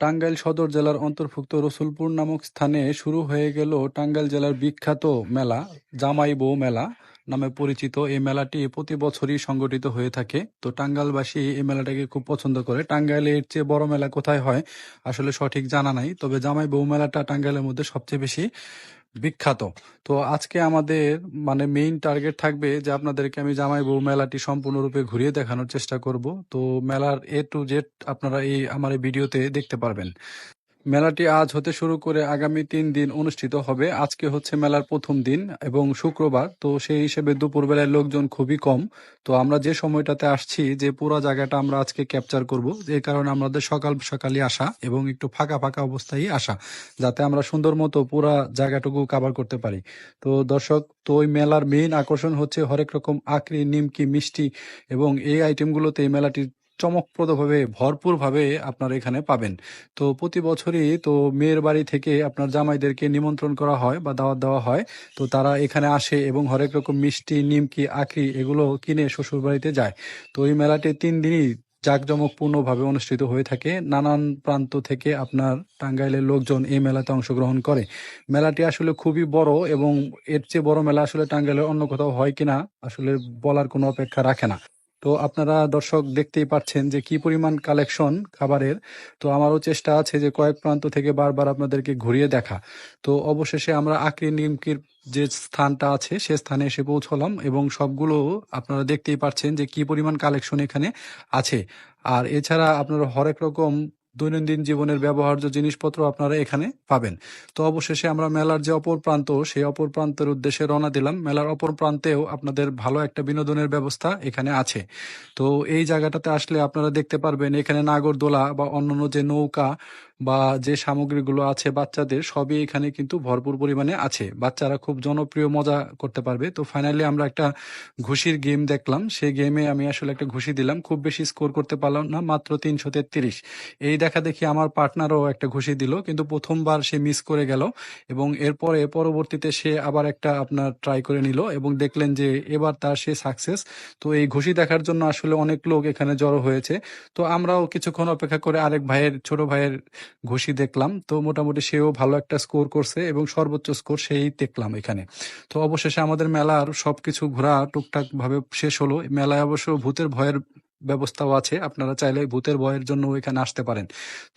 টাঙ্গাইল সদর জেলার অন্তর্ভুক্ত রসুলপুর নামক স্থানে শুরু হয়ে গেল টাঙ্গাইল জেলার বিখ্যাত মেলা জামাই বউ মেলা নামে পরিচিত। এই মেলাটি প্রতি বছরই সংগঠিত হয়ে থাকে। তো টাঙ্গাইলবাসী এই মেলাটাকে খুব পছন্দ করে। টাঙ্গাইলে এর চেয়ে বড় মেলা কোথায় হয় আসলে সঠিক জানা নাই, তবে জামাই বউ মেলাটা টাঙ্গাইলের মধ্যে সবচেয়ে বেশি বিখ্যাত। তো আজকে আমাদের মেইন টার্গেট থাকবে যে আপনাদেরকে আমি জামাই বউ মেলাটি সম্পূর্ণরূপে ঘুরিয়ে দেখানোর চেষ্টা করব। তো মেলার A to Z আপনারা আমার এই ভিডিওতে দেখতে পারবেন। মেলাটি আজ হতে শুরু করে আগামী 3 দিন অনুষ্ঠিত হবে। আজকে হচ্ছে মেলার প্রথম দিন এবং শুক্রবার, তো সেই হিসেবে দুপুরবেলায় লোকজন খুবই কম। তো আমরা যে সময়টাতে আসছি, যে পুরো জায়গাটা আমরা আজকে ক্যাপচার করব, যে কারণে আমাদের সকাল সকালই আসা এবং একটু ফাঁকা ফাঁকা অবস্থায় আসা, যাতে আমরা সুন্দর মতো পুরো জায়গাটুকু কাভার করতে পারি। তো দর্শক, তো ওই মেলার মেইন আকর্ষণ হচ্ছে হরেক রকম আকরি, নিমকি, মিষ্টি এবং এই আইটেমগুলোতে এই মেলাটি চমকপ্রদভাবে ভরপুরভাবে আপনারা এখানে পাবেন। তো প্রতি বছরই তো মেয়ের বাড়ি থেকে আপনার জামাইদেরকে নিমন্ত্রণ করা হয় বা দাওয়াত দেওয়া হয়। তো তারা এখানে আসে এবং হরেক রকম মিষ্টি, নিমকি, আখি এগুলো কিনে শ্বশুর বাড়িতে যায়। তো এই মেলাটি 3 দিনই জাঁকজমকপূর্ণভাবে অনুষ্ঠিত হয়ে থাকে। নানান প্রান্ত থেকে আপনার টাঙ্গাইলের লোকজন এই মেলাতে অংশগ্রহণ করে। মেলাটি আসলে খুবই বড় এবং এর চেয়ে বড় মেলা আসলে টাঙ্গাইলের অন্য কোথাও হয় কিনা আসলে বলার কোনো অপেক্ষা রাখে না। তো আপনারা দর্শক দেখতেই পাচ্ছেন যে কি পরিমাণ কালেকশন খাবারের। তো আমারও চেষ্টা আছে যে কয়েক প্রান্ত থেকে বারবার আপনাদেরকে ঘুরিয়ে দেখা। তো অবশেষে আমরা আকরি নিমকির যে স্থানটা আছে সে স্থানে এসে পৌঁছলাম এবং সবগুলো আপনারা দেখতেই পাচ্ছেন যে কি পরিমাণ কালেকশন এখানে আছে। আর এছাড়া আপনারা হরেক রকম দৈনন্দিন জীবনের ব্যবহার্য জিনিসপত্র আপনারা এখানে পাবেন। তো অবশেষে আমরা মেলার যে অপর প্রান্ত, সেই অপর প্রান্তের উদ্দেশ্যে রওনা দিলাম। মেলার অপর প্রান্তেও আপনাদের ভালো একটা বিনোদনের ব্যবস্থা এখানে আছে। তো এই জায়গাটাতে আসলে আপনারা দেখতে পারবেন এখানে নাগরদোলা বা অন্যান্য যে নৌকা বা যে সামগ্রীগুলো আছে বাচ্চাদের, সবই এখানে কিন্তু ভরপুর পরিমাণে আছে। বাচ্চারা খুব জনপ্রিয় মজা করতে পারবে। তো ফাইনালি আমরা একটা ঘুষির গেম দেখলাম। সেই গেমে আমি আসলে একটা ঘুষি দিলাম, খুব বেশি স্কোর করতে পারলাম না, মাত্র 333। এই দেখা দেখি আমার পার্টনারও একটা ঘুষি দিল, কিন্তু প্রথমবার সে মিস করে গেল এবং এরপরে পরবর্তীতে সে আবার একটা আপনার ট্রাই করে নিল এবং দেখলেন যে এবার তার সে সাকসেস। তো এই ঘুষি দেখার জন্য আসলে অনেক লোক এখানে জড়ো হয়েছে। তো আমরাও কিছুক্ষণ অপেক্ষা করে আরেক ভাইয়ের, ছোট ভাইয়ের ঘুষি দেখলাম। তো মোটামুটি সেও ভালো একটা স্কোর করছে এবং সর্বোচ্চ স্কোর সেই দেখলাম এখানে। তো অবশেষে আমাদের মেলার সবকিছু ঘোরা টুকটাক ভাবে শেষ হলো। মেলায় অবশ্য ভূতের ভয়ের ব্যবস্থাও আছে, আপনারা চাইলে ভূতের ভয়ের জন্য এখানে আসতে পারেন।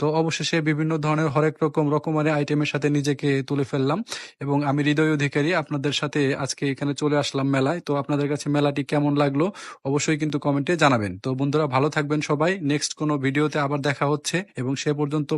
তো অবশেষে বিভিন্ন ধরনের হরেক রকম রকমারি আইটেমের সাথে নিজেকে তুলে ফেললাম এবং আমি হৃদয় অধিকারী আপনাদের সাথে আজকে এখানে চলে আসলাম মেলায়। তো আপনাদের কাছে মেলাটি কেমন লাগলো অবশ্যই কিন্তু কমেন্টে জানাবেন। তো বন্ধুরা, ভালো থাকবেন সবাই। নেক্সট কোনো ভিডিওতে আবার দেখা হচ্ছে এবং সে পর্যন্ত